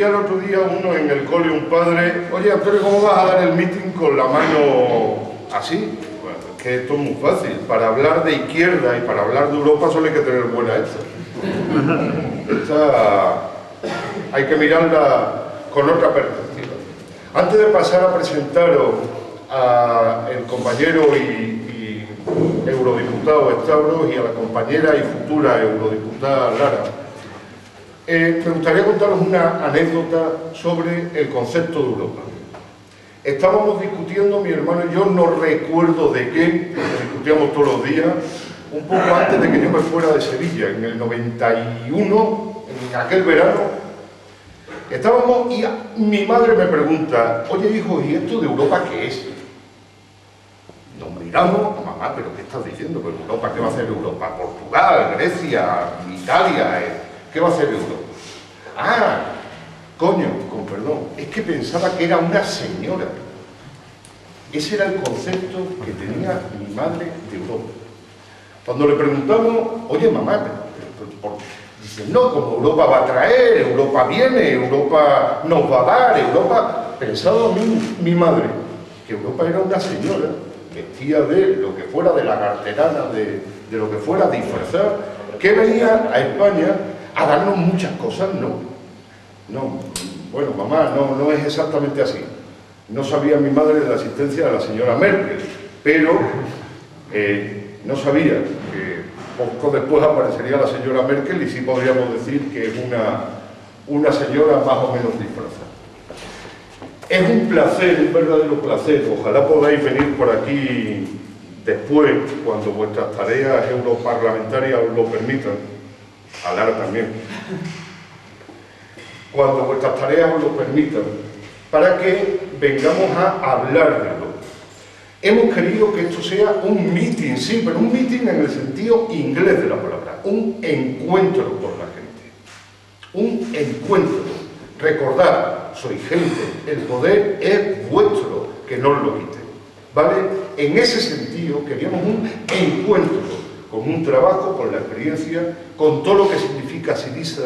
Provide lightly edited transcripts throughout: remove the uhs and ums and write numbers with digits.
decía el otro día uno en el cole, un padre: oye, Antonio, ¿cómo vas a dar el meeting con la mano así? Bueno, es que esto es muy fácil. Para hablar de izquierda y para hablar de Europa solo hay que tener buena esta hay que mirarla con otra perspectiva. Antes de pasar a presentaros al compañero y eurodiputado Stavros y a la compañera y futura eurodiputada Lara, me gustaría contaros una anécdota sobre el concepto de Europa. Estábamos discutiendo, mi hermano y yo, no recuerdo de qué, lo discutíamos todos los días, un poco antes de que yo me fuera de Sevilla, en el 91, en aquel verano. Estábamos y mi madre me pregunta: oye, hijo, ¿y esto de Europa qué es? Nos miramos: mamá, ¿pero qué estás diciendo? ¿Pero Europa qué va a hacer Europa? Portugal, Grecia, Italia, ¿qué va a hacer Europa? Ah, coño, con perdón, es que pensaba que era una señora. Ese era el concepto que tenía mi madre de Europa. Cuando le preguntamos: oye, mamá, ¿por qué? Dice: no, como Europa va a traer, Europa viene, Europa nos va a dar, Europa... Pensaba mi madre que Europa era una señora vestida de lo que fuera, de la carterana, de lo que fuera, disfrazada, que venía a España a darnos muchas cosas. No, bueno, mamá, no es exactamente así. No sabía mi madre de la existencia de la señora Merkel, pero no sabía que poco después aparecería la señora Merkel, y sí podríamos decir que es una señora más o menos disfrazada. Es un placer, un verdadero placer. Ojalá podáis venir por aquí después, cuando vuestras tareas europarlamentarias os lo permitan. A Lara también. Cuando vuestras tareas os lo permitan, para que vengamos a hablar de Europa. Hemos querido que esto sea un meeting, sí, pero un meeting en el sentido inglés de la palabra, un encuentro con la gente, un encuentro. Recordad, sois gente, el poder es vuestro, que no os lo quiten, ¿vale? En ese sentido queríamos un encuentro, con un trabajo, con la experiencia, con todo lo que significa Syriza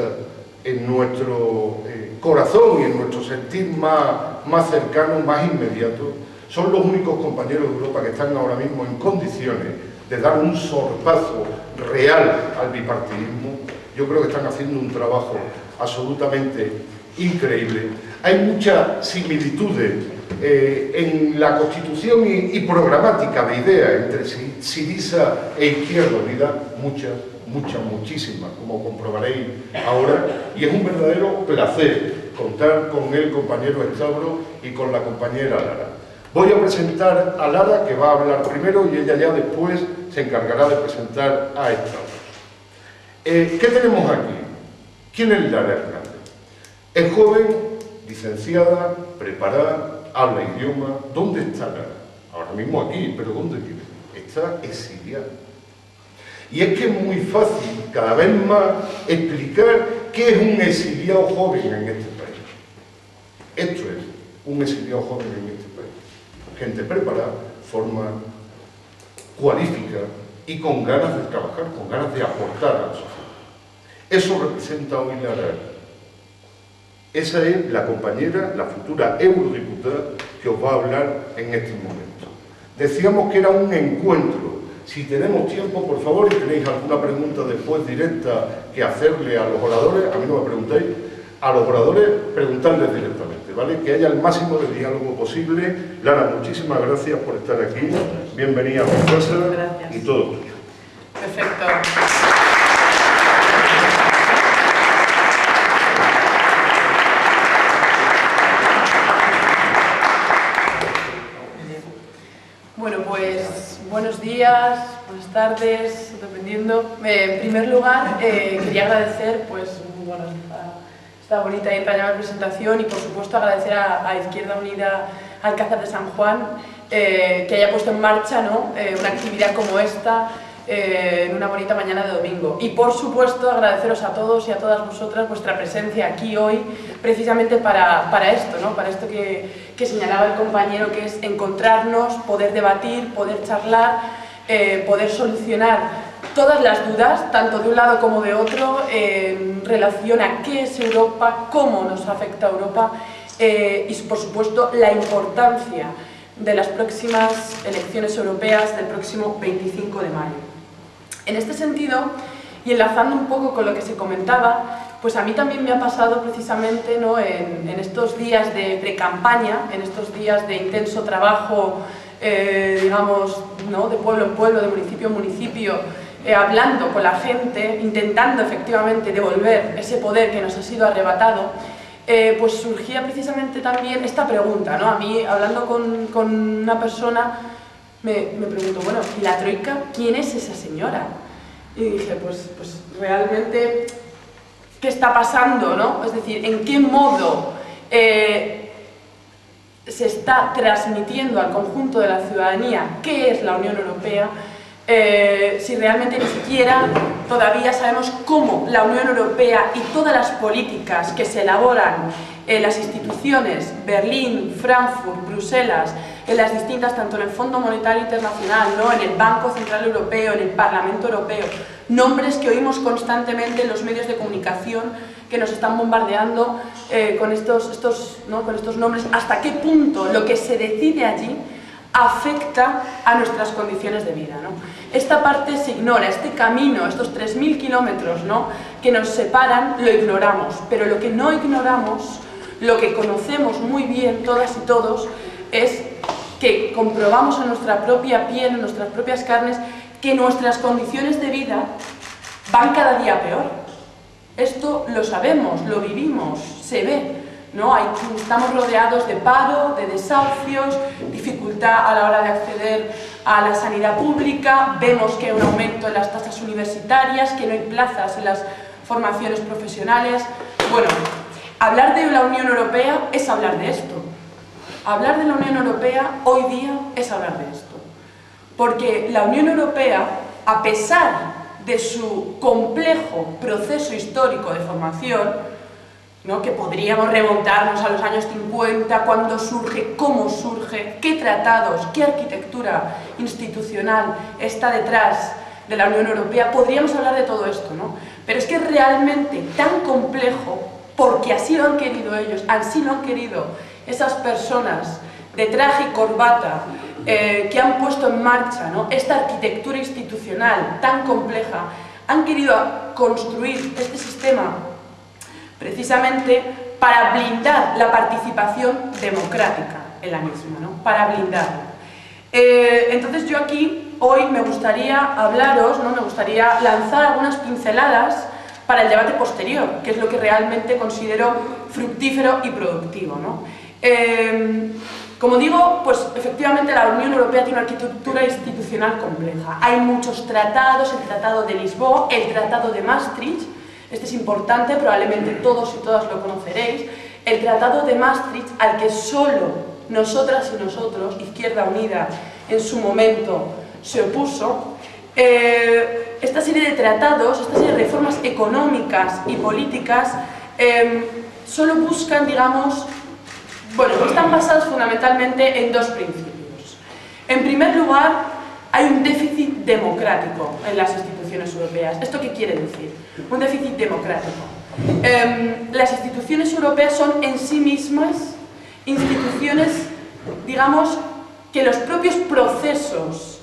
en nuestro corazón y en nuestro sentir más cercano, más inmediato. Son los únicos compañeros de Europa que están ahora mismo en condiciones de dar un sorpazo real al bipartidismo. Yo creo que están haciendo un trabajo absolutamente increíble. Hay muchas similitudes en la constitución y programática de ideas entre Syriza e Izquierda Unida, muchísimas, como comprobaréis ahora, y es un verdadero placer contar con el compañero Stavros y con la compañera Lara. Voy a presentar a Lara, que va a hablar primero, y ella ya después se encargará de presentar a Stavros. ¿Qué tenemos aquí? ¿Quién es Lara Hernández? Es joven, licenciada, preparada, habla idioma. ¿Dónde está Lara? Ahora mismo aquí, pero ¿dónde vive? Está exiliada. Y es que es muy fácil cada vez más explicar qué es un exiliado joven en este país. Esto es un exiliado joven en este país. Gente preparada, formal, cualificada y con ganas de trabajar, con ganas de aportar a la sociedad. Eso representa hoy Lara. Esa es la compañera, la futura eurodiputada que os va a hablar en este momento. Decíamos que era un encuentro. Si tenemos tiempo, por favor, y tenéis alguna pregunta después directa que hacerle a los oradores, a mí no me preguntéis, a los oradores preguntadles directamente, ¿vale? Que haya el máximo de diálogo posible. Lara, muchísimas gracias por estar aquí. Bienvenida a mi casa. Gracias. Y todo tuyo. Perfecto. Bueno, pues buenos días, buenas tardes, dependiendo. En primer lugar, quería agradecer pues, bueno, esta bonita y entrañable presentación, y por supuesto agradecer a Izquierda Unida Alcázar de San Juan que haya puesto en marcha, ¿no? Una actividad como esta en una bonita mañana de domingo. Y por supuesto agradeceros a todos y a todas vosotras vuestra presencia aquí hoy, precisamente para esto, ¿no? Para esto que señalaba el compañero, que es encontrarnos, poder debatir, poder charlar, poder solucionar todas las dudas, tanto de un lado como de otro, en relación a qué es Europa, cómo nos afecta a Europa y, por supuesto, la importancia de las próximas elecciones europeas del próximo 25 de mayo. En este sentido, y enlazando un poco con lo que se comentaba, pues a mí también me ha pasado precisamente, ¿no?, en estos días de pre-campaña, en estos días de intenso trabajo, digamos, ¿no?, de pueblo en pueblo, de municipio en municipio, hablando con la gente, intentando efectivamente devolver ese poder que nos ha sido arrebatado, pues surgía precisamente también esta pregunta, ¿no? A mí, hablando con una persona, me pregunto, bueno, ¿y la Troika? ¿Quién es esa señora? Y dije, pues realmente, ¿qué está pasando, no? Es decir, ¿en qué modo se está transmitiendo al conjunto de la ciudadanía qué es la Unión Europea? Si realmente ni siquiera todavía sabemos cómo la Unión Europea y todas las políticas que se elaboran en las instituciones, Berlín, Frankfurt, Bruselas, en las distintas, tanto en el Fondo Monetario Internacional, ¿no?, en el Banco Central Europeo, en el Parlamento Europeo, nombres que oímos constantemente en los medios de comunicación que nos están bombardeando con estos nombres, hasta qué punto lo que se decide allí afecta a nuestras condiciones de vida, ¿no? Esta parte se ignora, este camino, estos 3.000 kilómetros, ¿no?, que nos separan, lo ignoramos, pero lo que no ignoramos, lo que conocemos muy bien todas y todos, es que comprobamos en nuestra propia piel, en nuestras propias carnes, que nuestras condiciones de vida van cada día peor. Esto lo sabemos, lo vivimos, se ve, ¿no? Estamos rodeados de paro, de desahucios, dificultad a la hora de acceder a la sanidad pública, vemos que hay un aumento en las tasas universitarias, que no hay plazas en las formaciones profesionales. Bueno, hablar de la Unión Europea es hablar de esto. Hablar de la Unión Europea hoy día es hablar de esto. Porque la Unión Europea, a pesar de su complejo proceso histórico de formación, ¿no?, que podríamos remontarnos a los años 50, cuándo surge, cómo surge, qué tratados, qué arquitectura institucional está detrás de la Unión Europea, podríamos hablar de todo esto, ¿no? Pero es que es realmente tan complejo, porque así lo han querido ellos, así lo han querido esas personas de traje y corbata que han puesto en marcha, ¿no?, esta arquitectura institucional tan compleja, han querido construir este sistema precisamente para blindar la participación democrática en la misma, ¿no?, para blindarla. Entonces yo aquí hoy me gustaría hablaros, ¿no?, me gustaría lanzar algunas pinceladas para el debate posterior, que es lo que realmente considero fructífero y productivo, ¿no? Como digo, pues efectivamente la Unión Europea tiene una arquitectura institucional compleja. Hay muchos tratados, el Tratado de Lisboa, el Tratado de Maastricht, este es importante, probablemente todos y todas lo conoceréis, el Tratado de Maastricht al que solo nosotras y nosotros, Izquierda Unida, en su momento se opuso. Esta serie de tratados, esta serie de reformas económicas y políticas solo buscan, digamos, bueno, están basadas fundamentalmente en dos principios. En primer lugar, hay un déficit democrático en las instituciones europeas. ¿Esto qué quiere decir? Un déficit democrático. Las instituciones europeas son en sí mismas instituciones, digamos, que los propios procesos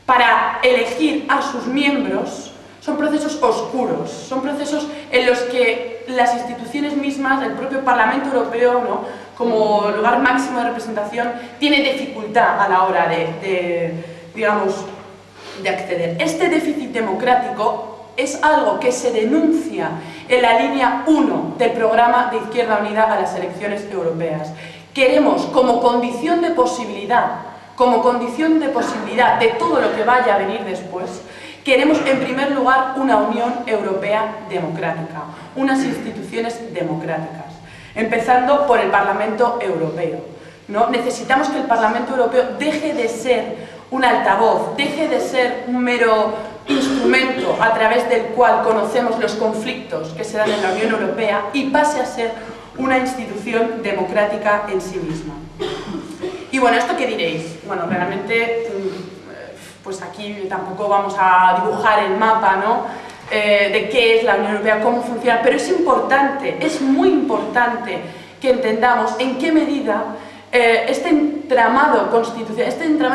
para elegir a sus miembros son procesos oscuros, son procesos en los que las instituciones mismas, el propio Parlamento Europeo, ¿no?, como lugar máximo de representación, tiene dificultad a la hora digamos, de acceder. Este déficit democrático es algo que se denuncia en la línea 1 del programa de Izquierda Unida a las elecciones europeas. Queremos, como condición de posibilidad de todo lo que vaya a venir después, queremos en primer lugar una Unión Europea democrática, unas instituciones democráticas, empezando por el Parlamento Europeo, ¿no? Necesitamos que el Parlamento Europeo deje de ser un altavoz, deje de ser un mero instrumento a través del cual conocemos los conflictos que se dan en la Unión Europea y pase a ser una institución democrática en sí misma. Y bueno, ¿esto qué diréis? Bueno, realmente, pues aquí tampoco vamos a dibujar el mapa, ¿no? De qué es la Unión Europea, cómo funciona, pero es importante, es muy importante que entendamos en qué medida este entramado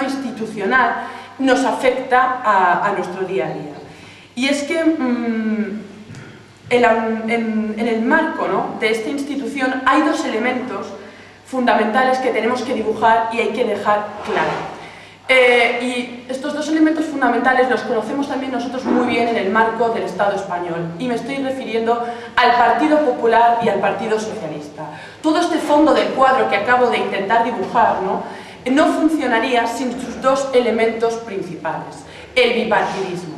institucional nos afecta a nuestro día a día. Y es que en el marco, ¿no?, de esta institución hay dos elementos fundamentales que tenemos que dibujar y hay que dejar claro. Y estos dos elementos fundamentales los conocemos también nosotros muy bien en el marco del Estado español, y me estoy refiriendo al Partido Popular y al Partido Socialista. Todo este fondo del cuadro que acabo de intentar dibujar, no funcionaría sin sus dos elementos principales: el bipartidismo.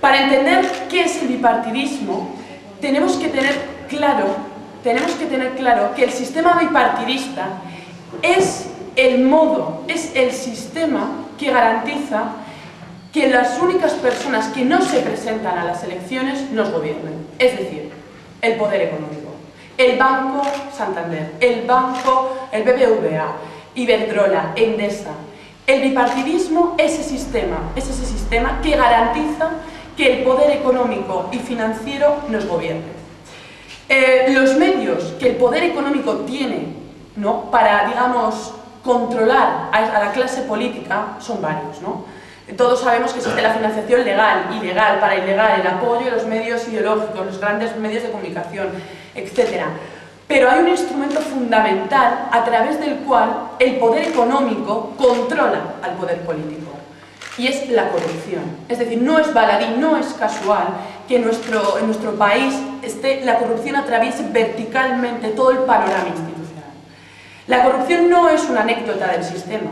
Para entender qué es el bipartidismo, tenemos que tener claro que el sistema bipartidista es el modo, es el sistema que garantiza que las únicas personas que no se presentan a las elecciones nos gobiernen. Es decir, el poder económico, el Banco Santander, el BBVA, Iberdrola, Endesa. El bipartidismo es ese sistema que garantiza que el poder económico y financiero nos gobierne. Los medios que el poder económico tiene, ¿no?, para, digamos, controlar a la clase política son varios, ¿no? Todos sabemos que existe la financiación legal, ilegal, para ilegal, el apoyo de los medios ideológicos, los grandes medios de comunicación, etc. Pero hay un instrumento fundamental a través del cual el poder económico controla al poder político, y es la corrupción. Es decir, no es baladí, no es casual que en nuestro país la corrupción atraviese verticalmente todo el panorama institucional. La corrupción no es una anécdota del sistema.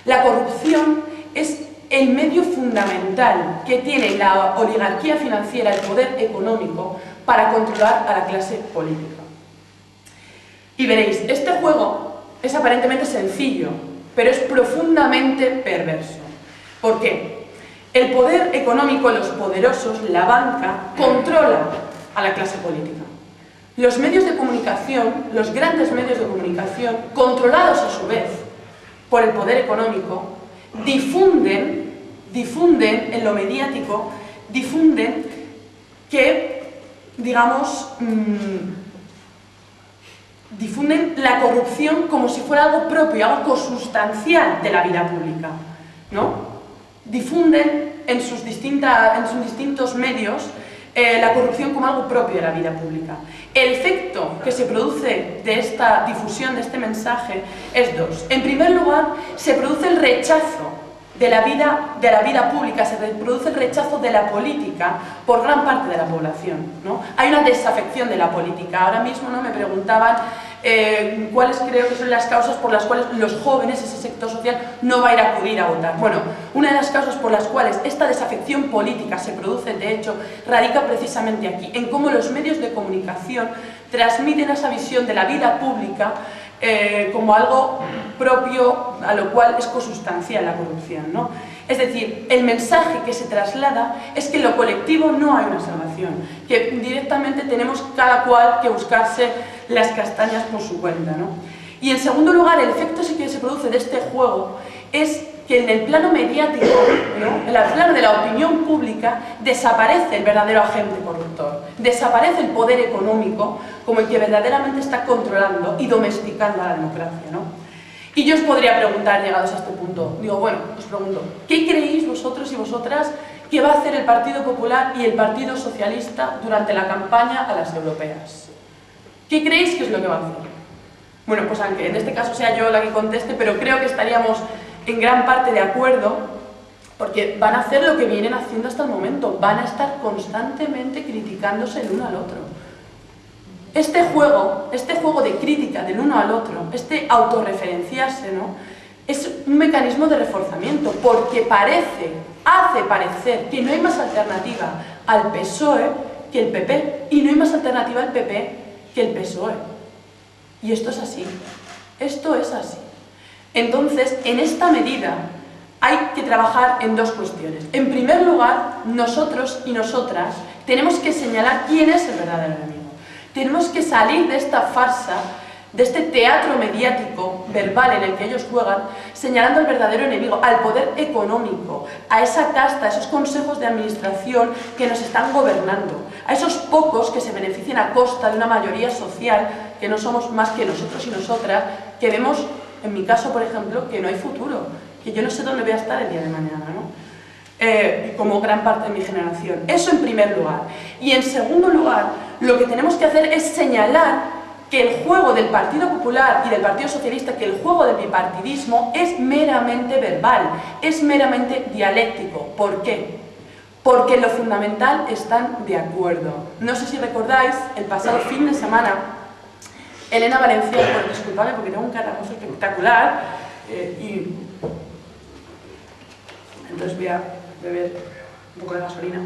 La corrupción es el medio fundamental que tiene la oligarquía financiera, el poder económico, para controlar a la clase política. Y veréis, este juego es aparentemente sencillo, pero es profundamente perverso. ¿Por qué? El poder económico, los poderosos, la banca, controla a la clase política. Los medios de comunicación, los grandes medios de comunicación, controlados a su vez por el poder económico, difunden en lo mediático, difunden que, digamos, difunden la corrupción como si fuera algo propio, algo consustancial de la vida pública, ¿no? Difunden en sus distintos medios la corrupción como algo propio de la vida pública. El efecto que se produce de esta difusión, de este mensaje, es dos. En primer lugar, se produce el rechazo de la vida pública, se produce el rechazo de la política por gran parte de la población, ¿no? Hay una desafección de la política. Ahora mismo, ¿no?, me preguntaban cuáles creo que son las causas por las cuales los jóvenes, ese sector social, no va a ir a acudir a votar. Bueno, una de las causas por las cuales esta desafección política se produce, de hecho, radica precisamente aquí, en cómo los medios de comunicación transmiten esa visión de la vida pública como algo propio, a lo cual es consustancial la corrupción, ¿no? Es decir, el mensaje que se traslada es que en lo colectivo no hay una salvación, que directamente tenemos cada cual que buscarse las castañas por su cuenta, ¿no? Y en segundo lugar, el efecto que se produce de este juego es que en el plano mediático, ¿no?, en el plano de la opinión pública, desaparece el verdadero agente corruptor, desaparece el poder económico como el que verdaderamente está controlando y domesticando a la democracia, ¿no? Y yo os podría preguntar, llegados a este punto, digo, bueno, os pregunto, ¿qué creéis vosotros y vosotras que va a hacer el Partido Popular y el Partido Socialista durante la campaña a las europeas? ¿Qué creéis que es lo que va a hacer? Bueno, pues aunque en este caso sea yo la que conteste, pero creo que estaríamos en gran parte de acuerdo, porque van a hacer lo que vienen haciendo hasta el momento, van a estar constantemente criticándose el uno al otro. Este juego de crítica del uno al otro, este autorreferenciarse, ¿no?, es un mecanismo de reforzamiento, porque hace parecer que no hay más alternativa al PSOE que el PP, y no hay más alternativa al PP que el PSOE. Y esto es así, esto es así. Entonces, en esta medida, hay que trabajar en dos cuestiones. En primer lugar, nosotros y nosotras tenemos que señalar quién es el verdadero enemigo. Tenemos que salir de esta farsa de este teatro mediático, verbal, en el que ellos juegan, señalando al verdadero enemigo, al poder económico, a esa casta, a esos consejos de administración que nos están gobernando, a esos pocos que se benefician a costa de una mayoría social que no somos más que nosotros y nosotras, que vemos, en mi caso, por ejemplo, que no hay futuro, que yo no sé dónde voy a estar el día de mañana, ¿no? Como gran parte de mi generación. Eso en primer lugar. Y en segundo lugar, lo que tenemos que hacer es señalar que el juego del Partido Popular y del Partido Socialista, que el juego del bipartidismo es meramente verbal, es meramente dialéctico. ¿Por qué? Porque en lo fundamental están de acuerdo. No sé si recordáis, el pasado fin de semana, Elena Valenciano, disculpadme porque tengo un caramoso espectacular, y entonces voy a beber un poco de gasolina.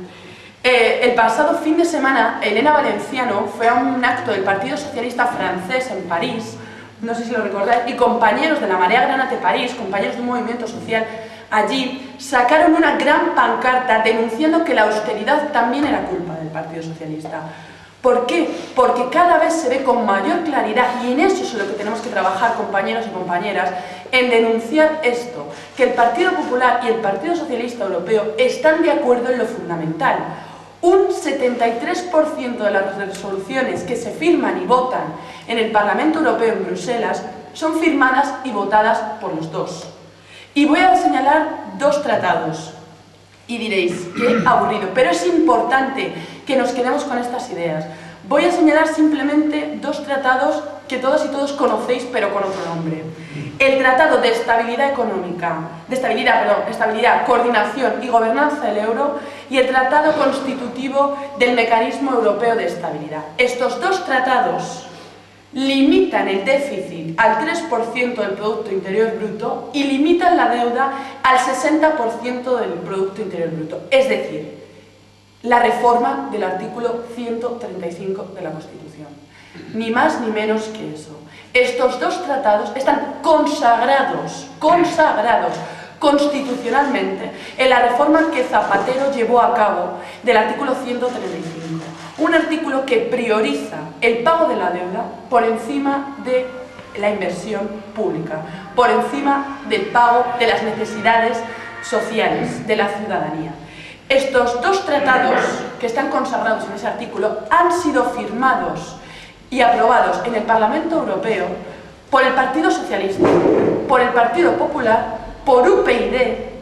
El pasado fin de semana, Elena Valenciano fue a un acto del Partido Socialista francés en París, no sé si lo recordáis, y compañeros de la Marea Granate París, compañeros de un movimiento social allí, sacaron una gran pancarta denunciando que la austeridad también era culpa del Partido Socialista. ¿Por qué? Porque cada vez se ve con mayor claridad, y en eso es en lo que tenemos que trabajar, compañeros y compañeras, en denunciar esto, que el Partido Popular y el Partido Socialista Europeo están de acuerdo en lo fundamental. Un 73% de las resoluciones que se firman y votan en el Parlamento Europeo en Bruselas son firmadas y votadas por los dos. Y voy a señalar dos tratados. Y diréis, qué aburrido, pero es importante que nos quedemos con estas ideas. Voy a señalar simplemente dos tratados que todas y todos conocéis, pero con otro nombre. El Tratado de Estabilidad Económica, Estabilidad, Coordinación y Gobernanza del Euro, y el Tratado Constitutivo del Mecanismo Europeo de Estabilidad. Estos dos tratados limitan el déficit al 3% del Producto Interior Bruto y limitan la deuda al 60% del Producto Interior Bruto. Es decir, la reforma del artículo 135 de la Constitución. Ni más ni menos que eso. Estos dos tratados están consagrados constitucionalmente en la reforma que Zapatero llevó a cabo del artículo 135. Un artículo que prioriza el pago de la deuda por encima de la inversión pública, por encima del pago de las necesidades sociales de la ciudadanía. Estos dos tratados que están consagrados en ese artículo han sido firmados y aprobados en el Parlamento Europeo por el Partido Socialista, por el Partido Popular, por UPyD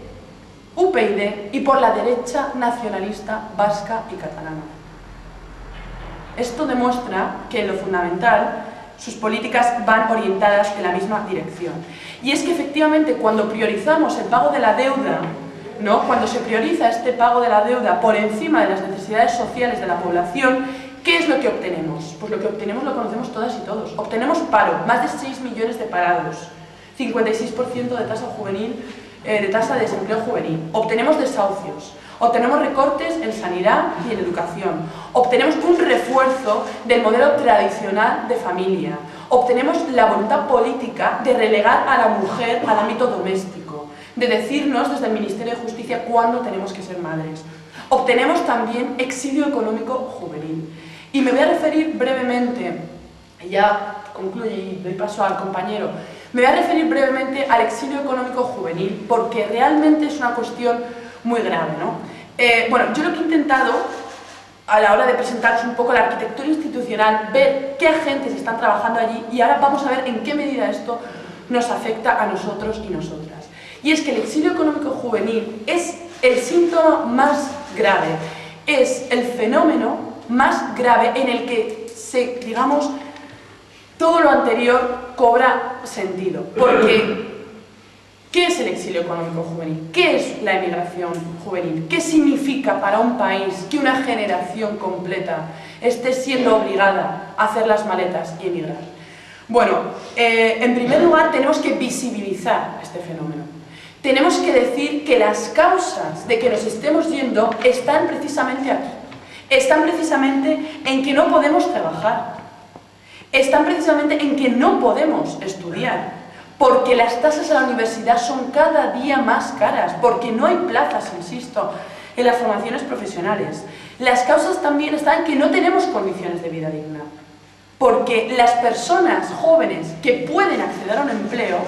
y por la derecha nacionalista vasca y catalana. Esto demuestra que en lo fundamental sus políticas van orientadas en la misma dirección. Y es que efectivamente cuando priorizamos el pago de la deuda, ¿no? Cuando se prioriza este pago de la deuda por encima de las necesidades sociales de la población, ¿qué es lo que obtenemos? Pues lo que obtenemos lo conocemos todas y todos. Obtenemos paro, más de 6 millones de parados, 56% de tasa juvenil, de tasa de desempleo juvenil. Obtenemos desahucios, obtenemos recortes en sanidad y en educación, obtenemos un refuerzo del modelo tradicional de familia, obtenemos la voluntad política de relegar a la mujer al ámbito doméstico, de decirnos desde el Ministerio de Justicia cuándo tenemos que ser madres. Obtenemos también exilio económico juvenil. Y me voy a referir brevemente, ya concluye y doy paso al compañero, me voy a referir brevemente al exilio económico juvenil porque realmente es una cuestión muy grave, ¿no? Bueno, yo lo que he intentado a la hora de presentaros un poco la arquitectura institucional, ver qué agentes están trabajando allí y ahora vamos a ver en qué medida esto nos afecta a nosotros y nosotras. Y es que el exilio económico juvenil es el síntoma más grave, es el fenómeno más grave en el que digamos, todo lo anterior cobra sentido. Porque, ¿qué es el exilio económico juvenil? ¿Qué es la emigración juvenil? ¿Qué significa para un país que una generación completa esté siendo obligada a hacer las maletas y emigrar? Bueno, en primer lugar tenemos que visibilizar este fenómeno. Tenemos que decir que las causas de que nos estemos yendo están precisamente aquí. Están precisamente en que no podemos trabajar. Están precisamente en que no podemos estudiar. Porque las tasas a la universidad son cada día más caras. Porque no hay plazas, insisto, en las formaciones profesionales. Las causas también están en que no tenemos condiciones de vida digna. porque las personas jóvenes que pueden acceder a un empleo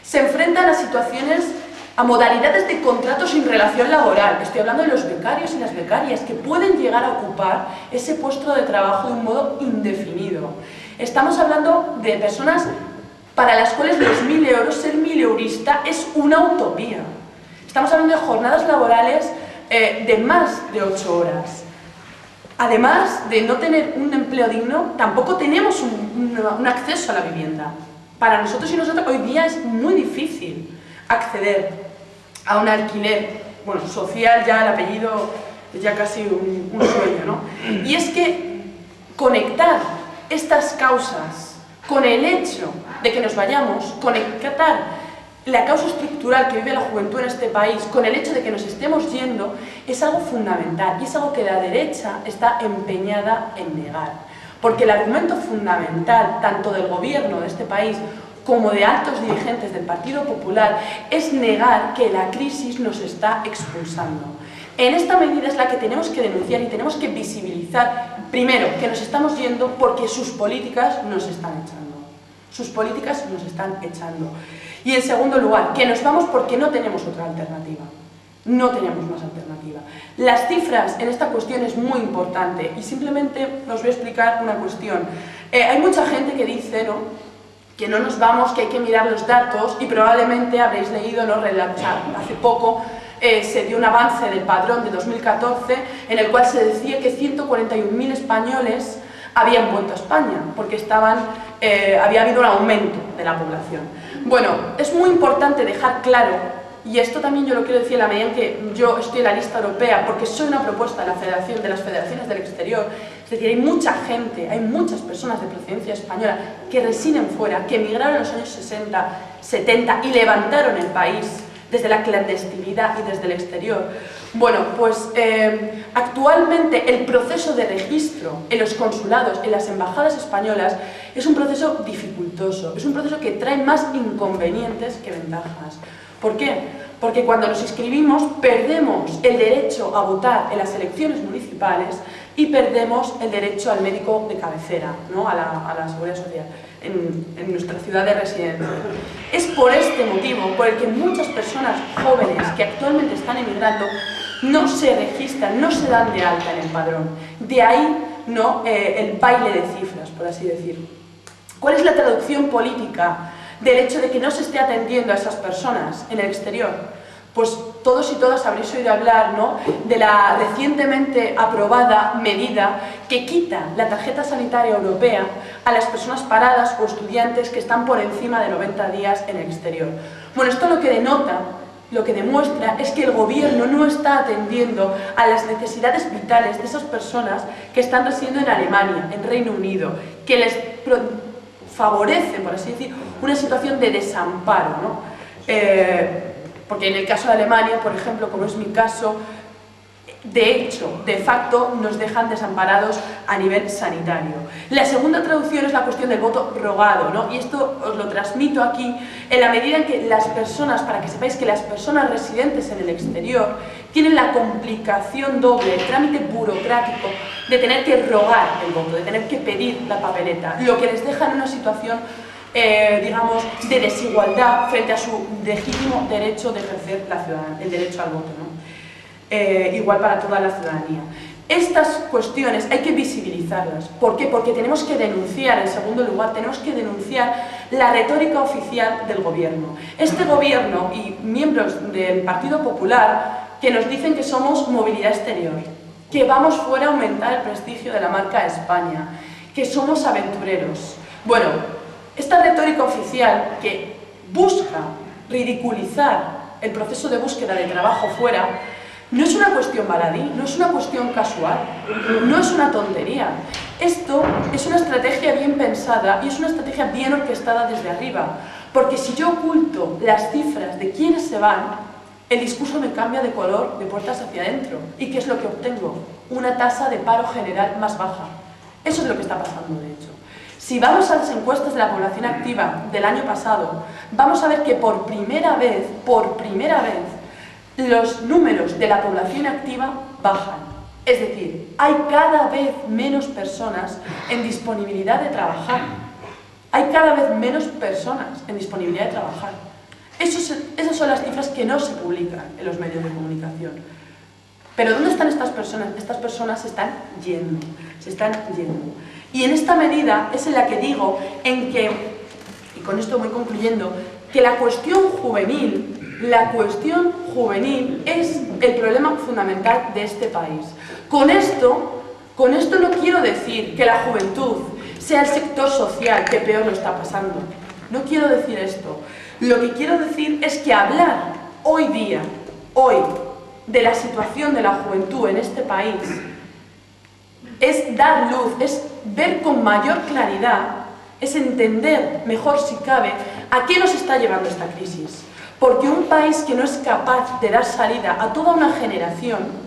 se enfrentan a situaciones, a modalidades de contratos sin relación laboral. Estoy hablando de los becarios y las becarias que pueden llegar a ocupar ese puesto de trabajo de un modo indefinido. Estamos hablando de personas para las cuales los 1.000 euros, ser 1.000eurista es una utopía. Estamos hablando de jornadas laborales de más de 8 horas. Además de no tener un empleo digno, tampoco tenemos un acceso a la vivienda. Para nosotros y nosotras hoy día es muy difícil acceder a un alquiler, bueno, social, ya el apellido es ya casi un sueño, ¿no? Y es que conectar estas causas con el hecho de que nos vayamos, conectar la causa estructural que vive la juventud en este país con el hecho de que nos estemos yendo es algo fundamental y es algo que la derecha está empeñada en negar. Porque el argumento fundamental, tanto del gobierno de este país como de altos dirigentes del Partido Popular, es negar que la crisis nos está expulsando. En esta medida es la que tenemos que denunciar y tenemos que visibilizar, primero, que nos estamos yendo porque sus políticas nos están echando. Sus políticas nos están echando. Y en segundo lugar, que nos vamos porque no tenemos otra alternativa. No tenemos más alternativa. Las cifras en esta cuestión es muy importante y simplemente os voy a explicar una cuestión. Hay mucha gente que dice, ¿no?, que no nos vamos, que hay que mirar los datos y probablemente habréis leído, ¿no?, hace poco se dio un avance del padrón de 2014 en el cual se decía que 141.000 españoles habían vuelto a España porque había habido un aumento de la población. Bueno, es muy importante dejar claro, y esto también yo lo quiero decir en la medida en que yo estoy en la lista europea porque soy una propuesta de la Federación de las Federaciones del Exterior, es decir, hay mucha gente, hay muchas personas de procedencia española que residen fuera, que emigraron en los años 60, 70 y levantaron el país desde la clandestinidad y desde el exterior. Bueno, pues actualmente el proceso de registro en los consulados, en las embajadas españolas, es un proceso dificultoso, es un proceso que trae más inconvenientes que ventajas. ¿Por qué? Porque cuando nos inscribimos perdemos el derecho a votar en las elecciones municipales y perdemos el derecho al médico de cabecera, ¿no?, a la seguridad social en nuestra ciudad de residencia. Es por este motivo por el que muchas personas jóvenes que actualmente están emigrando no se registran, no se dan de alta en el padrón. De ahí, ¿no?, el baile de cifras, por así decir. ¿Cuál es la traducción política del hecho de que no se esté atendiendo a esas personas en el exterior? Pues todos y todas habréis oído hablar, ¿no?, de la recientemente aprobada medida que quita la tarjeta sanitaria europea a las personas paradas o estudiantes que están por encima de 90 días en el exterior. Bueno, esto lo que denota, lo que demuestra es que el gobierno no está atendiendo a las necesidades vitales de esas personas que están residiendo en Alemania, en Reino Unido, que les favorece, por así decir, una situación de desamparo, ¿no? Porque en el caso de Alemania, por ejemplo, como es mi caso, de hecho, de facto, nos dejan desamparados a nivel sanitario. La segunda traducción es la cuestión del voto rogado, ¿no? Y esto os lo transmito aquí en la medida en que las personas, para que sepáis que las personas residentes en el exterior tienen la complicación doble, el trámite burocrático de tener que rogar el voto, de tener que pedir la papeleta, lo que les deja en una situación digamos, de desigualdad frente a su legítimo derecho de ejercer la ciudadanía, el derecho al voto, ¿no? Igual para toda la ciudadanía. Estas cuestiones hay que visibilizarlas. ¿Por qué? Porque tenemos que denunciar, en segundo lugar, tenemos que denunciar la retórica oficial del gobierno. Este gobierno y miembros del Partido Popular que nos dicen que somos movilidad exterior, que vamos fuera a aumentar el prestigio de la marca España, que somos aventureros. Bueno, esta retórica oficial que busca ridiculizar el proceso de búsqueda de trabajo fuera no es una cuestión baladí, no es una cuestión casual, no es una tontería. Esto es una estrategia bien pensada y es una estrategia bien orquestada desde arriba, porque si yo oculto las cifras de quiénes se van, el discurso me cambia de color de puertas hacia adentro. ¿Y qué es lo que obtengo? Una tasa de paro general más baja. Eso es lo que está pasando, de hecho. Si vamos a las encuestas de la población activa del año pasado, vamos a ver que por primera vez, los números de la población activa bajan. Es decir, hay cada vez menos personas en disponibilidad de trabajar. Hay cada vez menos personas en disponibilidad de trabajar. Esas son las cifras que no se publican en los medios de comunicación. Pero ¿dónde están estas personas? Estas personas se están yendo. Y en esta medida es en la que digo, y con esto voy concluyendo, que la cuestión juvenil es el problema fundamental de este país. Con esto no quiero decir que la juventud sea el sector social que peor lo está pasando. No quiero decir esto. Lo que quiero decir es que hablar hoy, de la situación de la juventud en este país es dar luz, es ver con mayor claridad, es entender mejor si cabe a qué nos está llevando esta crisis. Porque un país que no es capaz de dar salida a toda una generación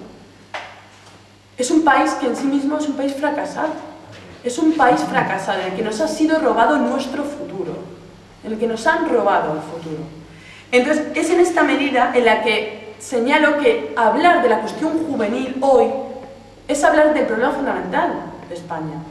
es un país que en sí mismo es un país fracasado. Es un país fracasado en el que nos ha sido robado nuestro futuro, en el que nos han robado el futuro. Entonces, es en esta medida en la que señalo que hablar de la cuestión juvenil hoy es hablar del problema fundamental de España.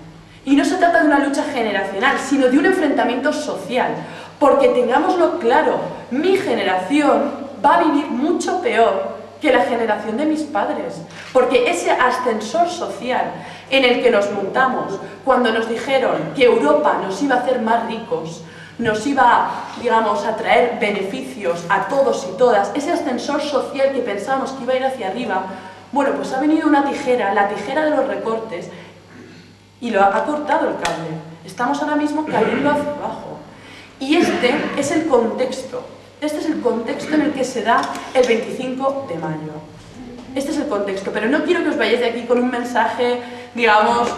Y no se trata de una lucha generacional, sino de un enfrentamiento social. Porque tengámoslo claro, mi generación va a vivir mucho peor que la generación de mis padres. Porque ese ascensor social en el que nos montamos, cuando nos dijeron que Europa nos iba a hacer más ricos, nos iba, digamos, a traer beneficios a todos y todas, ese ascensor social que pensábamos que iba a ir hacia arriba, bueno, pues ha venido una tijera, la tijera de los recortes, y lo ha cortado el cable. Estamos ahora mismo cayendo hacia abajo. Y este es el contexto en el que se da el 25 de mayo. Este es el contexto, pero no quiero que os vayáis de aquí con un mensaje, digamos,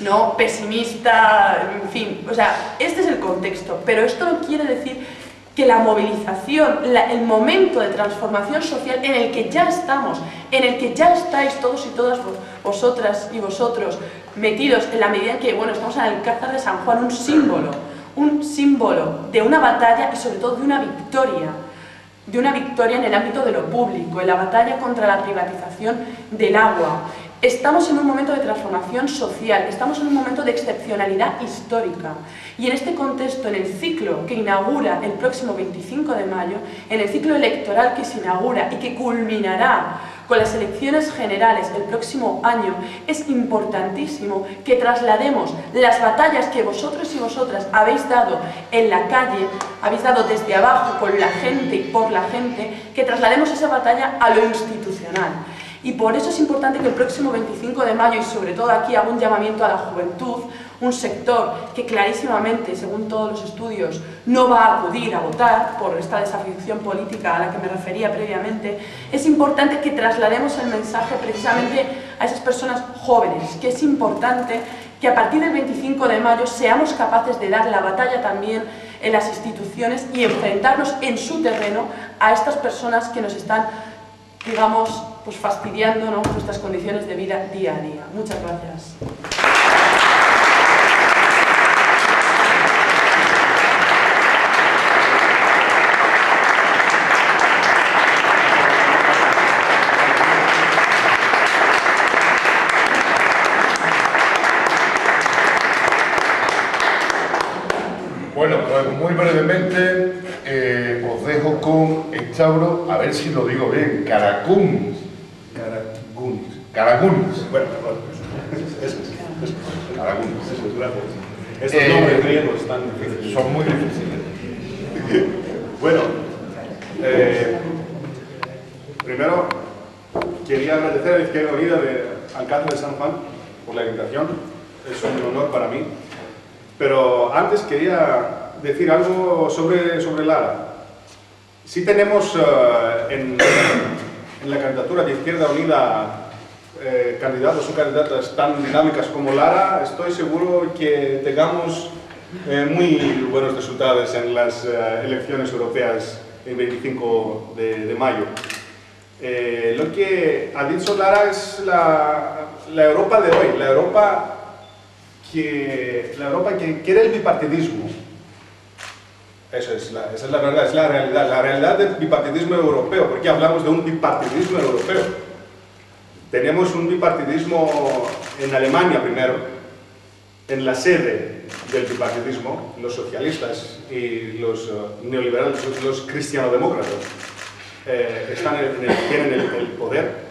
no pesimista, en fin, o sea, este es el contexto, pero esto no quiere decir que la movilización, el momento de transformación social en el que ya estamos, en el que ya estáis todos y todas vosotras y vosotros metidos en la medida en que, bueno, estamos en el Alcázar de San Juan, un símbolo de una batalla y sobre todo de una victoria en el ámbito de lo público, en la batalla contra la privatización del agua. Estamos en un momento de transformación social, estamos en un momento de excepcionalidad histórica. Y en este contexto, en el ciclo que inaugura el próximo 25 de mayo, en el ciclo electoral que se inaugura y que culminará con las elecciones generales el próximo año, es importantísimo que traslademos las batallas que vosotros y vosotras habéis dado en la calle, habéis dado desde abajo con la gente y por la gente, que traslademos esa batalla a lo institucional. Y por eso es importante que el próximo 25 de mayo, y sobre todo aquí hago un llamamiento a la juventud, un sector que clarísimamente, según todos los estudios, no va a acudir a votar por esta desafección política a la que me refería previamente, es importante que traslademos el mensaje precisamente a esas personas jóvenes, que es importante que a partir del 25 de mayo seamos capaces de dar la batalla también en las instituciones y enfrentarnos en su terreno a estas personas que nos están, digamos, pues fastidiando, ¿no?, nuestras condiciones de vida día a día. Muchas gracias. Bueno, pues muy brevemente os dejo con Stavros, a ver si lo digo bien, Karakunis. Bueno, Karakunis. gracias. Estos nombres griegos están difíciles. Son muy difíciles. Bueno, primero quería agradecer a la Izquierda Unida de Alcázar de San Juan por la invitación. Es un honor para mí. Pero antes quería decir algo sobre Lara. Sí tenemos en la candidatura de Izquierda Unida candidatos o candidatas tan dinámicas como Lara. Estoy seguro que tengamos muy buenos resultados en las elecciones europeas el 25 de mayo. Lo que ha dicho Lara es la Europa de hoy, la Europa que quiere el bipartidismo. Esa es la verdad, es la realidad del bipartidismo europeo. ¿Por qué hablamos de un bipartidismo europeo? Tenemos un bipartidismo en Alemania primero, en la sede del bipartidismo, los socialistas y los neoliberales, los cristianodemócratas, tienen el poder.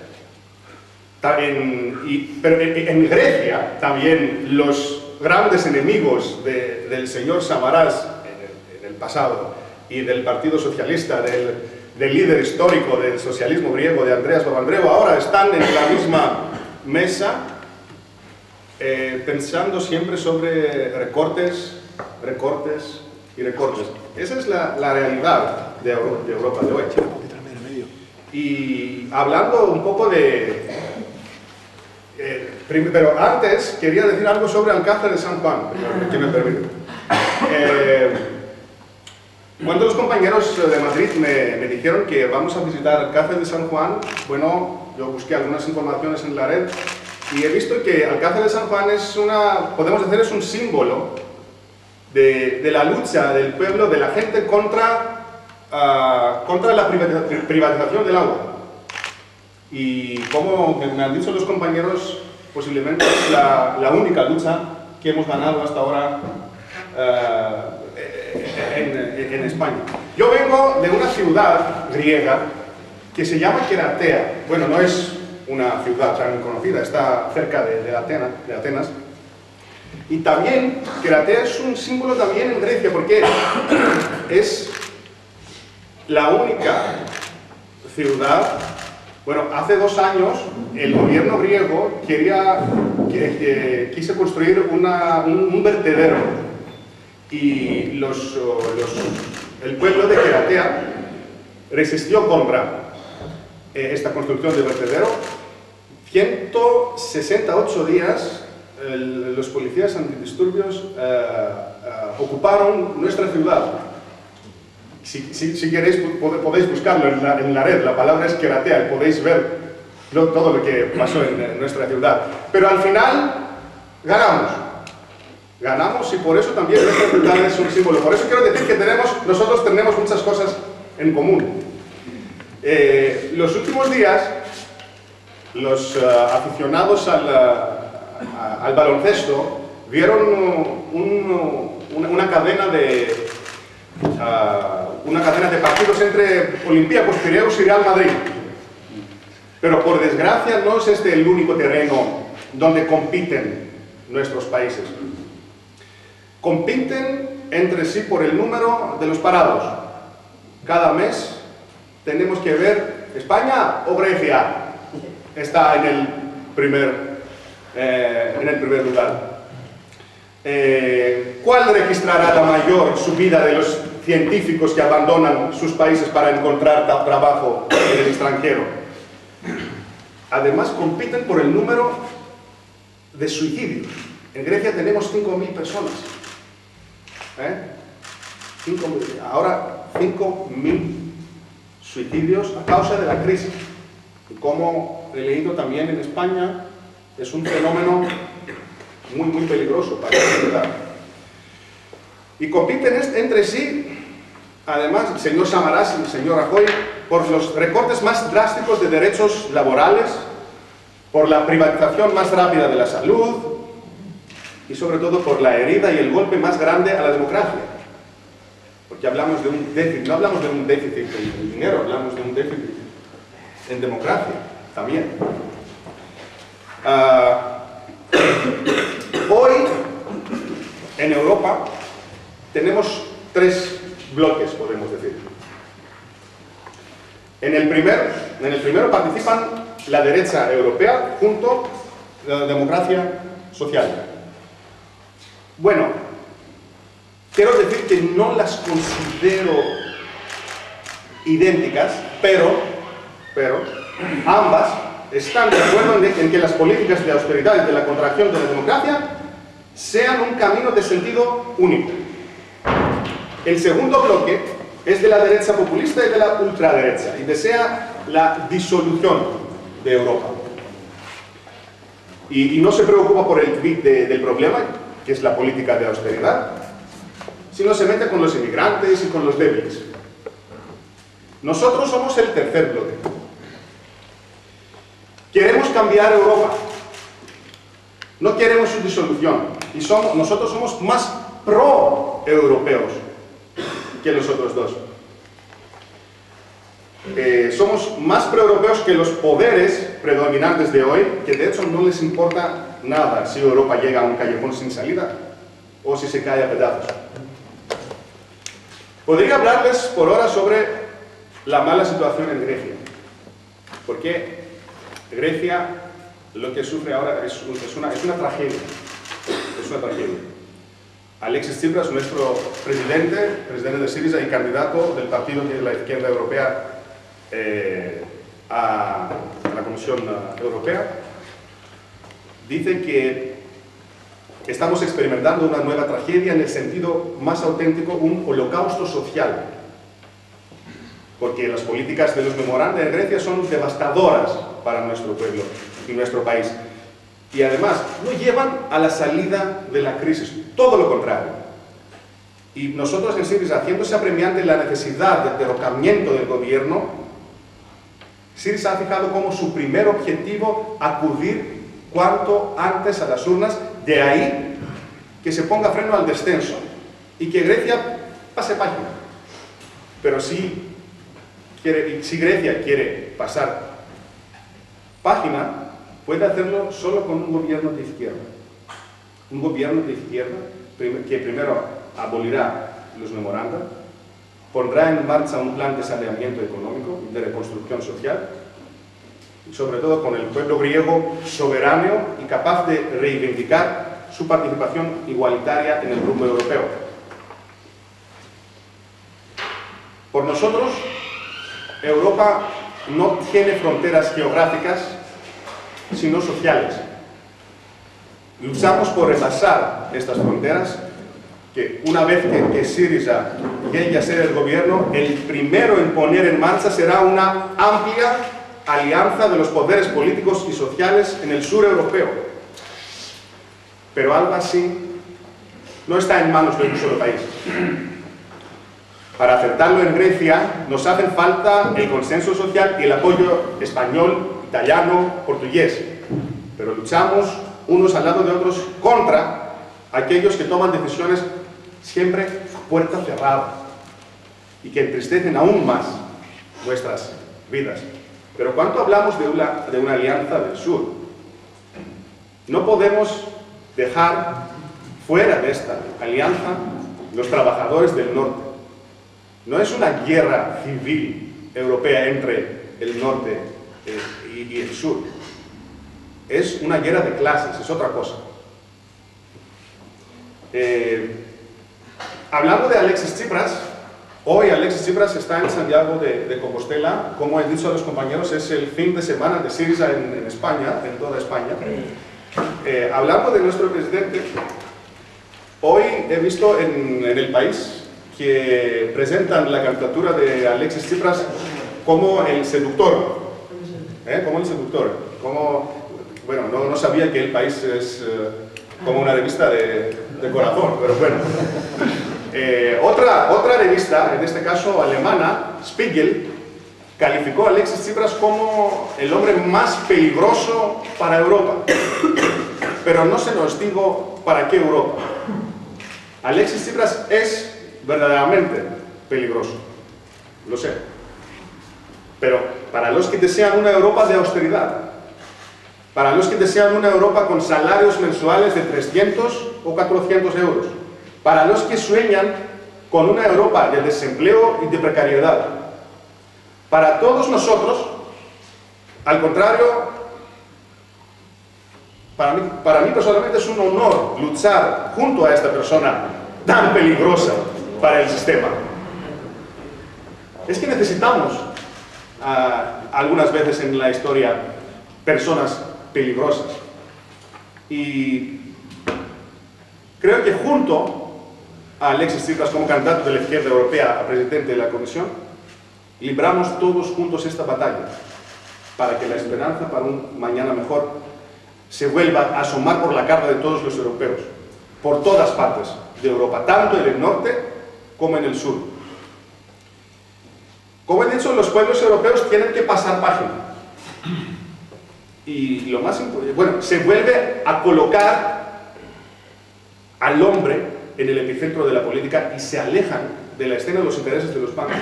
Pero en Grecia también los grandes enemigos del señor Samaras en el pasado y del Partido Socialista, del líder histórico del socialismo griego, de Andreas Papandreou, ahora están en la misma mesa pensando siempre sobre recortes, recortes y recortes. Esa es la realidad de Europa de hoy. Y hablando un poco pero antes quería decir algo sobre Alcázar de San Juan, que me permite. Cuando los compañeros de Madrid me dijeron que vamos a visitar Alcázar de San Juan, bueno, yo busqué algunas informaciones en la red y he visto que Alcázar de San Juan podemos decir, es un símbolo de la lucha del pueblo, de la gente contra la privatización del agua. Y como me han dicho los compañeros, posiblemente es la única lucha que hemos ganado hasta ahora en España. Yo vengo de una ciudad griega que se llama Keratea. Bueno, no es una ciudad tan conocida, está cerca de Atenas. Y también, Keratea es un símbolo también en Grecia, porque es la única ciudad. Bueno, hace 2 años el gobierno griego quiso construir un vertedero y el pueblo de Keratea resistió contra esta construcción de vertedero. 168 días los policías antidisturbios ocuparon nuestra ciudad. Si queréis podéis buscarlo en la red, la palabra es Keratea, y podéis ver todo lo que pasó en nuestra ciudad. Pero al final ganamos y por eso también nuestra ciudad es un símbolo. Por eso quiero decir que nosotros tenemos muchas cosas en común. Los últimos días, los aficionados al baloncesto vieron una cadena de partidos entre Olympiacos, Piraeus y Real Madrid. Pero por desgracia no es este el único terreno donde compiten nuestros países. Compiten entre sí por el número de los parados. Cada mes tenemos que ver España o Grecia está en el primer lugar. ¿Cuál registrará la mayor subida de los científicos que abandonan sus países para encontrar trabajo en el extranjero? Además, compiten por el número de suicidios. En Grecia tenemos 5.000 personas. 5.000 suicidios a causa de la crisis. Y como he leído también en España, es un fenómeno muy, muy peligroso para la sociedad. Y compiten entre sí, además, el señor Samaras y el señor Rajoy, por los recortes más drásticos de derechos laborales, por la privatización más rápida de la salud y sobre todo por la herida y el golpe más grande a la democracia. Porque hablamos de un déficit, no hablamos de un déficit en dinero, hablamos de un déficit en democracia también. Hoy, en Europa, tenemos 3 bloques, podemos decir. En el primero participan la derecha europea junto a la democracia social. Bueno, quiero decir que no las considero idénticas, pero ambas están de acuerdo en que las políticas de austeridad y de la contracción de la democracia sean un camino de sentido único. El segundo bloque es de la derecha populista y de la ultraderecha y desea la disolución de Europa. Y no se preocupa por el quid del problema, que es la política de austeridad, sino se mete con los inmigrantes y con los débiles. Nosotros somos el tercer bloque. Queremos cambiar Europa. No queremos su disolución. Y nosotros somos más pro-europeos que los otros dos. Somos más pro-europeos que los poderes predominantes de hoy, que de hecho no les importa nada si Europa llega a un callejón sin salida o si se cae a pedazos. Podría hablarles por horas sobre la mala situación en Grecia, porque Grecia lo que sufre ahora es una tragedia. Es una tragedia. Alexis Tsipras, nuestro presidente de Syriza y candidato del partido de la izquierda europea a la Comisión Europea, dice que estamos experimentando una nueva tragedia en el sentido más auténtico, un holocausto social. Porque las políticas de los memoranda en Grecia son devastadoras para nuestro pueblo y nuestro país. Y además, no llevan a la salida de la crisis, todo lo contrario. Y nosotros en Syriza, haciéndose apremiante la necesidad del derrocamiento del gobierno, Syriza ha fijado como su primer objetivo acudir cuanto antes a las urnas, de ahí que se ponga freno al descenso y que Grecia pase página. Pero si Grecia quiere pasar página, puede hacerlo solo con un gobierno de izquierda. Un gobierno de izquierda que primero abolirá los memoranda, pondrá en marcha un plan de saneamiento económico y de reconstrucción social, y sobre todo con el pueblo griego soberano y capaz de reivindicar su participación igualitaria en el rumbo europeo. Por nosotros, Europa no tiene fronteras geográficas, sino sociales. Luchamos por repasar estas fronteras, que una vez que Syriza llegue a ser el gobierno, el primero en poner en marcha será una amplia alianza de los poderes políticos y sociales en el sur europeo. Pero algo así no está en manos de un solo país. Para aceptarlo en Grecia nos hacen falta el consenso social y el apoyo español, italiano, portugués. Pero luchamos unos al lado de otros contra aquellos que toman decisiones siempre a puerta cerrada y que entristecen aún más nuestras vidas. Pero cuando hablamos de una alianza del sur, no podemos dejar fuera de esta alianza los trabajadores del norte. No es una guerra civil europea entre el norte y el sur. Es una guerra de clases, es otra cosa. Hablando de Alexis Tsipras, hoy Alexis Tsipras está en Santiago de Compostela. Como he dicho a los compañeros, es el fin de semana de Syriza en España, en toda España. Hablando de nuestro presidente, hoy he visto en El País que presentan la candidatura de Alexis Tsipras como el seductor. Como el seductor. Bueno, no sabía que El País es como una revista de corazón, pero bueno. Otra revista, en este caso alemana, Spiegel, calificó a Alexis Tsipras como el hombre más peligroso para Europa. Pero no se nos dijo para qué Europa. Alexis Tsipras es verdaderamente peligroso, lo sé. Pero para los que desean una Europa de austeridad, para los que desean una Europa con salarios mensuales de 300 o 400 euros, para los que sueñan con una Europa de desempleo y de precariedad, para todos nosotros, al contrario, para mí personalmente es un honor luchar junto a esta persona tan peligrosa para el sistema. Es que necesitamos algunas veces en la historia personas peligrosas. Y creo que junto a Alexis Tsipras como candidato de la izquierda europea a presidente de la Comisión, libramos todos juntos esta batalla para que la esperanza para un mañana mejor se vuelva a asomar por la cara de todos los europeos, por todas partes de Europa, tanto en el norte como en el sur. Como he dicho, los pueblos europeos tienen que pasar página. Y lo más importante, bueno, se vuelve a colocar al hombre en el epicentro de la política y se alejan de la escena de los intereses de los bancos.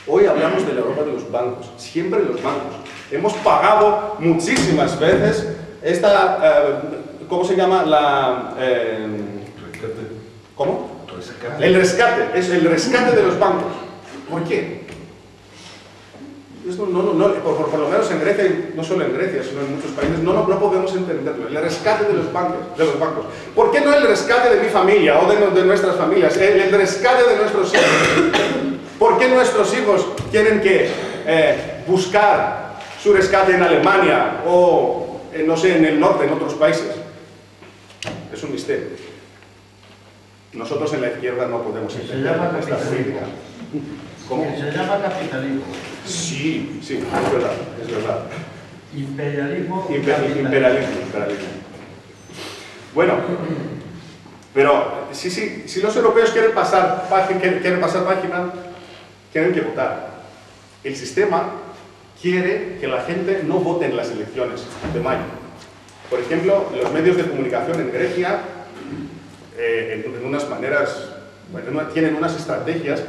Hoy hablamos de la Europa de los bancos, siempre los bancos. Hemos pagado muchísimas veces esta, ¿cómo se llama? ¿Cómo? Rescate. El rescate, es el rescate de los bancos. ¿Por qué? Esto por lo menos en Grecia, y no solo en Grecia, sino en muchos países, no podemos entenderlo. El rescate de los bancos. ¿Por qué no el rescate de mi familia o de nuestras familias? El rescate de nuestros hijos. ¿Por qué nuestros hijos tienen que buscar su rescate en Alemania o, no sé, en el norte, en otros países? Es un misterio. Nosotros en la izquierda no podemos entender esta política. ¿Cómo? Se llama capitalismo. Sí, es verdad, es verdad. Imperialismo. Imperialismo. Bueno, pero si los europeos quieren pasar página, tienen que votar. El sistema quiere que la gente no vote en las elecciones de mayo. Por ejemplo, los medios de comunicación en Grecia, en unas maneras, bueno, tienen unas estrategias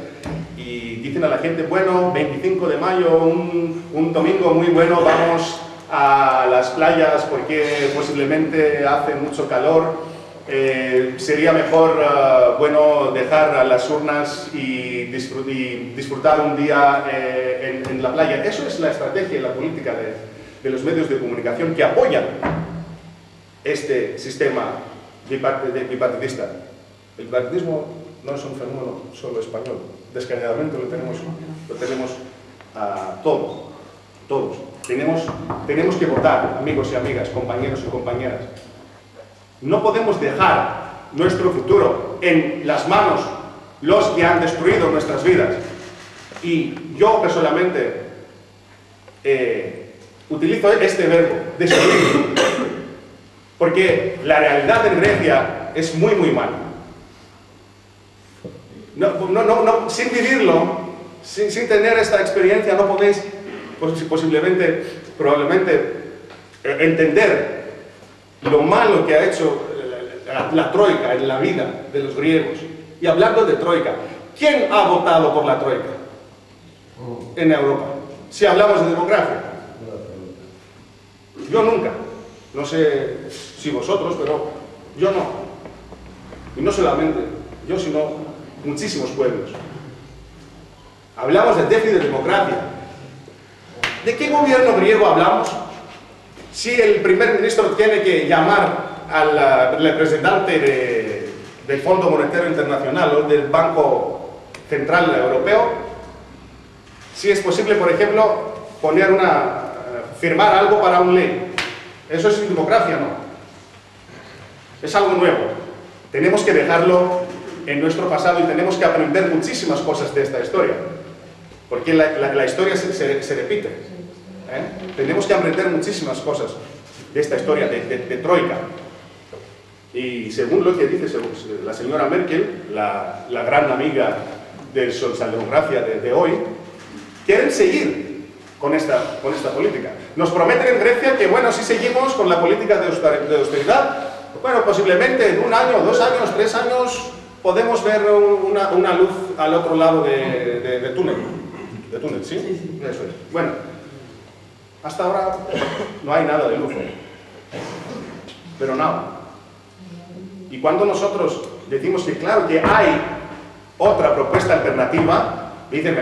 y dicen a la gente, bueno, 25 de mayo, un domingo muy bueno, vamos a las playas porque posiblemente hace mucho calor, sería mejor, bueno, dejar las urnas y disfrutar un día en la playa. Eso es la estrategia y la política de los medios de comunicación que apoyan este sistema bipartidista. El bipartidismo no es un fenómeno solo español, descaradamente lo tenemos todos. Tenemos que votar, amigos y amigas, compañeros y compañeras. No podemos dejar nuestro futuro en las manos los que han destruido nuestras vidas. Y yo personalmente utilizo este verbo, destruir, porque la realidad en Grecia es muy mala. Sin vivirlo, sin tener esta experiencia, no podéis probablemente entender lo malo que ha hecho la troika en la vida de los griegos. Y hablando de troika, ¿quién ha votado por la troika en Europa? Si hablamos de democracia. Yo nunca. No sé si vosotros, pero yo no. Y no solamente yo, sino muchísimos pueblos. Hablamos de déficit de democracia. ¿De qué gobierno griego hablamos? Si el primer ministro tiene que llamar al representante del Fondo Monetario Internacional o del Banco Central Europeo, si es posible, por ejemplo, firmar algo para una ley. ¿Eso es democracia? No. Es algo nuevo. Tenemos que dejarlo en nuestro pasado y tenemos que aprender muchísimas cosas de esta historia. Porque la historia se repite. Tenemos que aprender muchísimas cosas de esta historia de troika. Y según lo que dice la señora Merkel, la gran amiga de la socialdemocracia de hoy, quieren seguir con esta política. Nos prometen en Grecia que, bueno, si seguimos con la política de austeridad, bueno, posiblemente en 1 año, 2 años, 3 años, podemos ver una luz al otro lado de túnel. ¿De túnel, sí? Sí. Eso es. Bueno, hasta ahora no hay nada de luz. Pero nada. Y cuando nosotros decimos que claro que hay otra propuesta alternativa, dicen,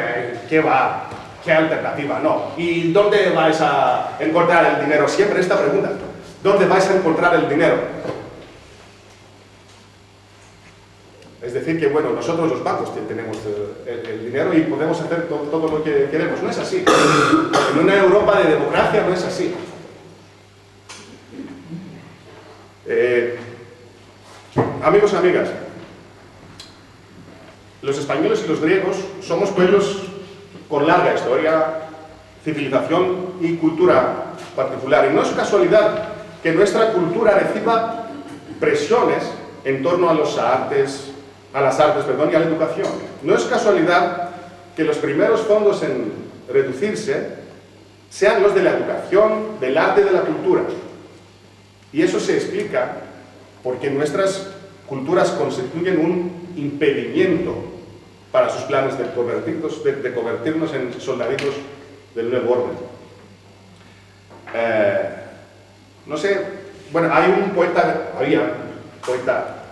¿qué va? ¿Qué alternativa? No. ¿Y dónde vais a encontrar el dinero? Siempre esta pregunta. ¿Dónde vais a encontrar el dinero? Es decir, que bueno, nosotros los bancos tenemos el dinero y podemos hacer todo lo que queremos. No es así. En una Europa de democracia no es así. Amigos y amigas, los españoles y los griegos somos pueblos con larga historia, civilización y cultura particular. Y no es casualidad que nuestra cultura reciba presiones en torno a las artes y a la educación. No es casualidad que los primeros fondos en reducirse sean los de la educación, del arte y de la cultura. Y eso se explica porque nuestras culturas constituyen un impedimento para sus planes de convertirnos en soldaditos del nuevo orden. No sé, bueno, había un poeta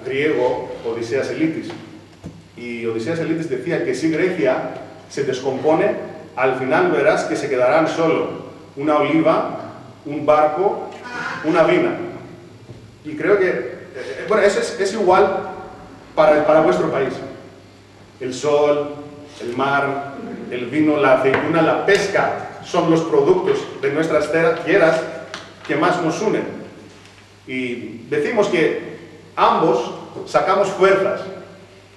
griego, Odiseas Elitis, y Odiseas Elitis decía que si Grecia se descompone, al final verás que se quedarán solo una oliva, un barco, una vina. Y creo que, bueno, eso es igual para vuestro país. El sol, el mar, el vino, la aceituna, la pesca son los productos de nuestras tierras que más nos unen. Y decimos que ambos sacamos fuerzas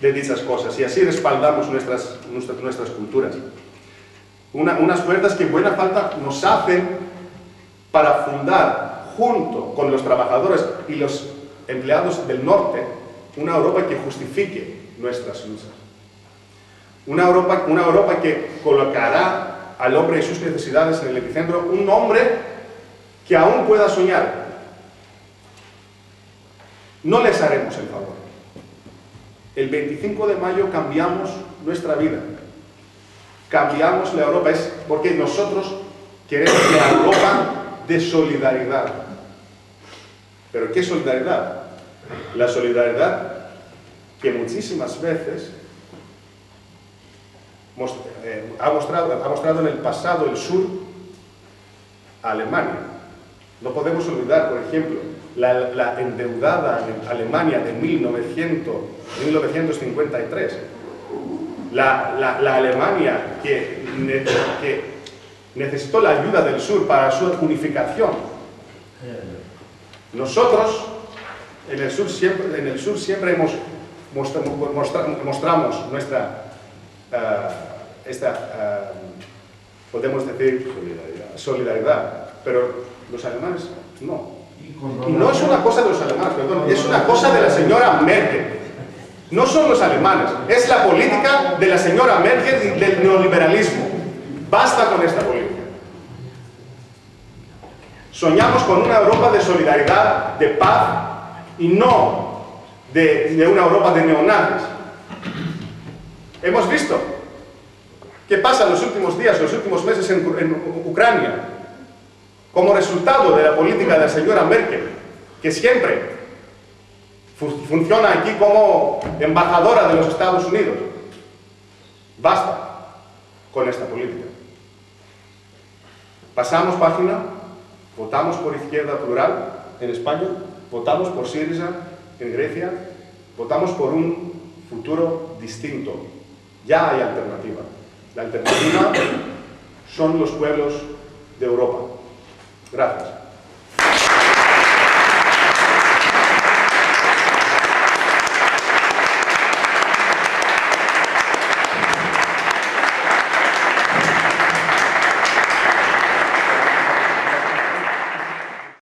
de dichas cosas y así respaldamos nuestras culturas. Unas fuerzas que en buena falta nos hacen para fundar, junto con los trabajadores y los empleados del norte, una Europa que justifique nuestras luchas. Una Europa que colocará al hombre y sus necesidades en el epicentro, un hombre que aún pueda soñar. No les haremos el favor. El 25 de mayo cambiamos nuestra vida. Cambiamos la Europa, es porque nosotros queremos la Europa de solidaridad. ¿Pero qué solidaridad? La solidaridad que muchísimas veces ha mostrado en el pasado el sur a Alemania. No podemos olvidar, por ejemplo, la endeudada Alemania de 1953. La Alemania que necesitó la ayuda del sur para su unificación. Nosotros en el sur siempre mostramos nuestra podemos decir solidaridad, pero los alemanes no. Y no es una cosa de los alemanes, perdón, es una cosa de la señora Merkel. No son los alemanes, es la política de la señora Merkel y del neoliberalismo. Basta con esta política. Soñamos con una Europa de solidaridad, de paz, y no de una Europa de neonazis. Hemos visto qué pasa en los últimos días, los últimos meses en Ucrania, como resultado de la política de la señora Merkel, que siempre funciona aquí como embajadora de los Estados Unidos. Basta con esta política. Pasamos página, votamos por Izquierda Plural en España, votamos por Syriza en Grecia, votamos por un futuro distinto. Ya hay alternativa. La alternativa son los pueblos de Europa. Gracias.